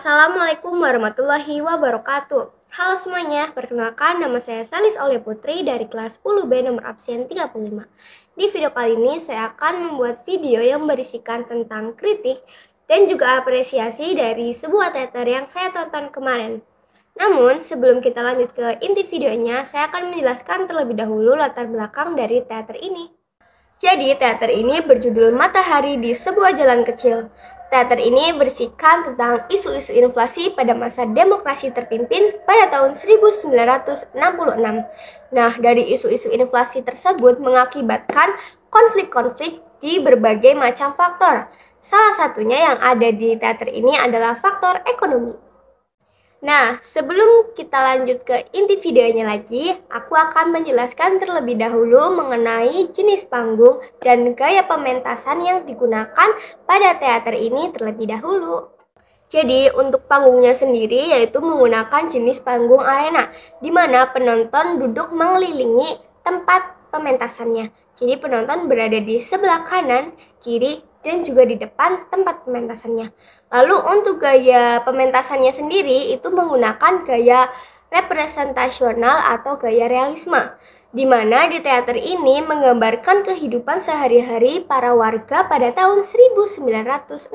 Assalamualaikum warahmatullahi wabarakatuh. Halo semuanya, perkenalkan nama saya Salis Aulia Putri dari kelas 10B nomor absen 35. Di video kali ini saya akan membuat video yang berisikan tentang kritik dan juga apresiasi dari sebuah teater yang saya tonton kemarin. Namun, sebelum kita lanjut ke inti videonya, saya akan menjelaskan terlebih dahulu latar belakang dari teater ini. Jadi, teater ini berjudul Matahari di Sebuah Jalan Kecil. Teater ini berisikan tentang isu-isu inflasi pada masa demokrasi terpimpin pada tahun 1966. Nah, dari isu-isu inflasi tersebut mengakibatkan konflik-konflik di berbagai macam faktor. Salah satunya yang ada di teater ini adalah faktor ekonomi. Nah, sebelum kita lanjut ke inti videonya lagi, aku akan menjelaskan terlebih dahulu mengenai jenis panggung dan gaya pementasan yang digunakan pada teater ini terlebih dahulu. Jadi, untuk panggungnya sendiri yaitu menggunakan jenis panggung arena, di mana penonton duduk mengelilingi tempat pementasannya. Jadi, penonton berada di sebelah kanan, kiri, dan juga di depan tempat pementasannya. Lalu untuk gaya pementasannya sendiri itu menggunakan gaya representasional atau gaya realisme, di mana di teater ini menggambarkan kehidupan sehari-hari para warga pada tahun 1966.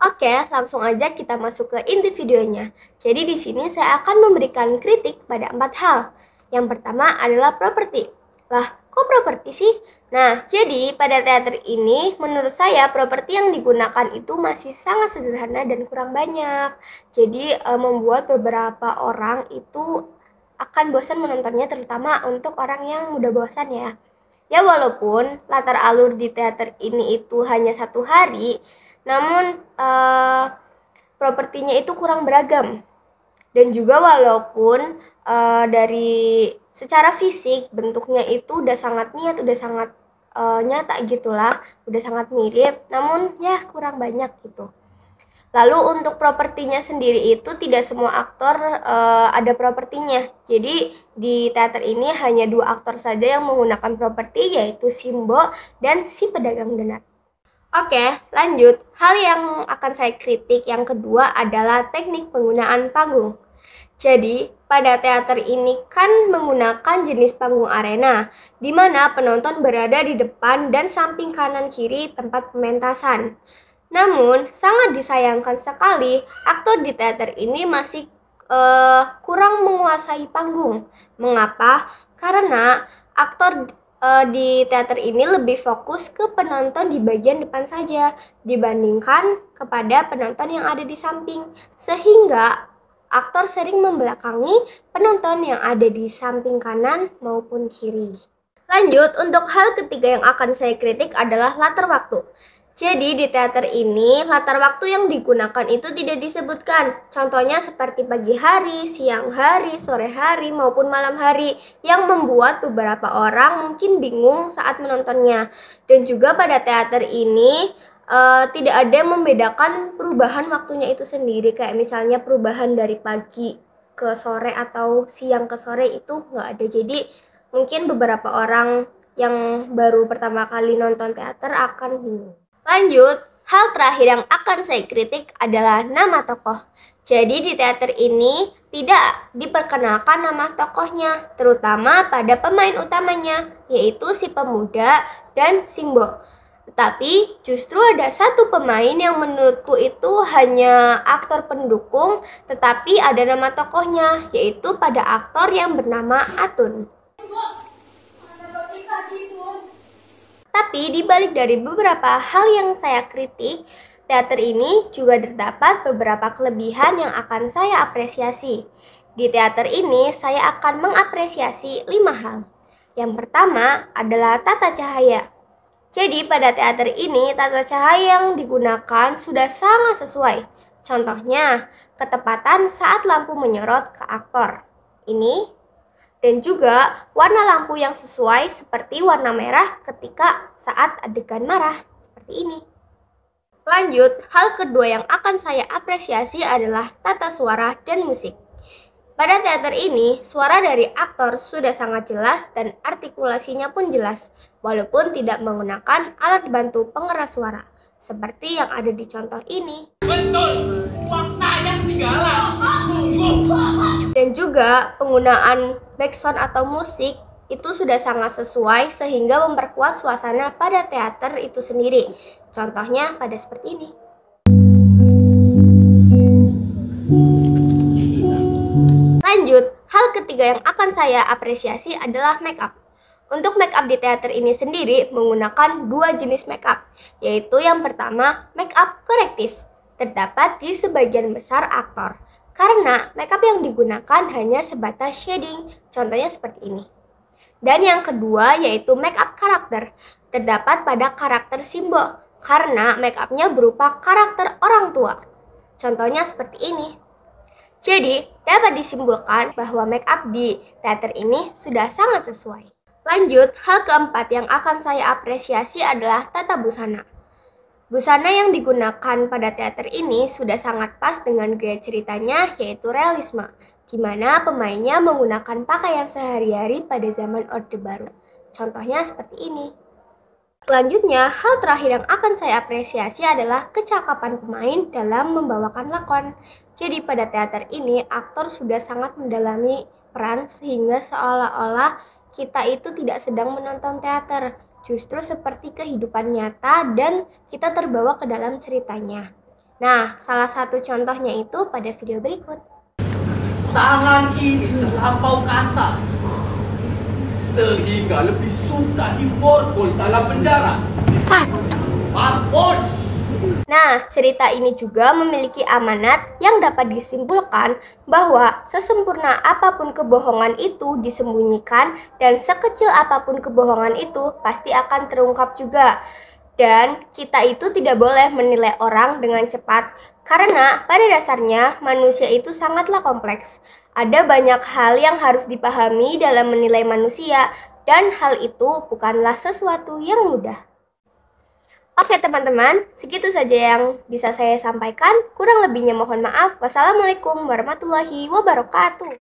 Oke, langsung aja kita masuk ke inti videonya. Jadi di sini saya akan memberikan kritik pada 4 hal. Yang pertama adalah properti. Lah, kok properti sih? Nah, jadi pada teater ini menurut saya properti yang digunakan itu masih sangat sederhana dan kurang banyak. Jadi membuat beberapa orang itu akan bosan menontonnya, terutama untuk orang yang mudah bosan ya. Ya walaupun latar alur di teater ini itu hanya 1 hari, namun propertinya itu kurang beragam. Dan juga walaupun dari secara fisik bentuknya itu udah sangat niat, udah sangat nyata gitulah, udah sangat mirip, namun ya kurang banyak gitu. Lalu untuk propertinya sendiri itu tidak semua aktor ada propertinya. Jadi di teater ini hanya 2 aktor saja yang menggunakan properti, yaitu Simbo dan si pedagang donat. Oke, lanjut. Hal yang akan saya kritik yang kedua adalah teknik penggunaan panggung. Jadi, pada teater ini kan menggunakan jenis panggung arena, di mana penonton berada di depan dan samping kanan kiri tempat pementasan. Namun, sangat disayangkan sekali, aktor di teater ini masih kurang menguasai panggung. Mengapa? Karena aktor di teater ini lebih fokus ke penonton di bagian depan saja, dibandingkan kepada penonton yang ada di samping. Sehingga aktor sering membelakangi penonton yang ada di samping kanan maupun kiri. Lanjut, untuk hal ketiga yang akan saya kritik adalah latar waktu. Jadi di teater ini, latar waktu yang digunakan itu tidak disebutkan. Contohnya seperti pagi hari, siang hari, sore hari, maupun malam hari, yang membuat beberapa orang mungkin bingung saat menontonnya. Dan juga pada teater ini, tidak ada yang membedakan perubahan waktunya itu sendiri, kayak misalnya perubahan dari pagi ke sore atau siang ke sore itu nggak ada. Jadi mungkin beberapa orang yang baru pertama kali nonton teater akan bingung. Lanjut, hal terakhir yang akan saya kritik adalah nama tokoh. Jadi di teater ini tidak diperkenalkan nama tokohnya, terutama pada pemain utamanya, yaitu si pemuda dan Simbo. Tetapi justru ada satu pemain yang menurutku itu hanya aktor pendukung, tetapi ada nama tokohnya, yaitu pada aktor yang bernama Atun. Tapi dibalik dari beberapa hal yang saya kritik, teater ini juga terdapat beberapa kelebihan yang akan saya apresiasi. Di teater ini saya akan mengapresiasi 5 hal. Yang pertama adalah tata cahaya. Jadi pada teater ini tata cahaya yang digunakan sudah sangat sesuai. Contohnya, ketepatan saat lampu menyorot ke aktor. Ini. Dan juga warna lampu yang sesuai seperti warna merah ketika saat adegan marah. Seperti ini. Lanjut, hal kedua yang akan saya apresiasi adalah tata suara dan musik. Pada teater ini, suara dari aktor sudah sangat jelas dan artikulasinya pun jelas, walaupun tidak menggunakan alat bantu pengeras suara. seperti yang ada di contoh ini. Betul, uang saya ketinggalan. Sungguh. Dan juga penggunaan backsound atau musik itu sudah sangat sesuai sehingga memperkuat suasana pada teater itu sendiri. Contohnya pada seperti ini. Lanjut, hal ketiga yang akan saya apresiasi adalah make up. Untuk make up di teater ini sendiri menggunakan dua jenis make up, yaitu yang pertama make up korektif, terdapat di sebagian besar aktor. Karena make up yang digunakan hanya sebatas shading, contohnya seperti ini. Dan yang kedua yaitu make up karakter, terdapat pada karakter simbol, karena make upnya berupa karakter orang tua. Contohnya seperti ini. Jadi, dapat disimpulkan bahwa make up di teater ini sudah sangat sesuai. Lanjut, hal keempat yang akan saya apresiasi adalah tata busana. Busana yang digunakan pada teater ini sudah sangat pas dengan gaya ceritanya, yaitu realisme, di mana pemainnya menggunakan pakaian sehari-hari pada zaman Orde Baru. Contohnya seperti ini. Selanjutnya, hal terakhir yang akan saya apresiasi adalah kecakapan pemain dalam membawakan lakon. Jadi pada teater ini, aktor sudah sangat mendalami peran sehingga seolah-olah kita itu tidak sedang menonton teater, justru seperti kehidupan nyata dan kita terbawa ke dalam ceritanya. Nah, salah satu contohnya itu pada video berikut. Tangan ini terlampau kasar, sehingga lebih suka diborgol dalam penjara. Mampus! Nah, cerita ini juga memiliki amanat yang dapat disimpulkan bahwa sesempurna apapun kebohongan itu disembunyikan dan sekecil apapun kebohongan itu pasti akan terungkap juga. Dan kita itu tidak boleh menilai orang dengan cepat karena pada dasarnya manusia itu sangatlah kompleks. Ada banyak hal yang harus dipahami dalam menilai manusia dan hal itu bukanlah sesuatu yang mudah. Oke teman-teman, segitu saja yang bisa saya sampaikan. Kurang lebihnya mohon maaf. Wassalamualaikum warahmatullahi wabarakatuh.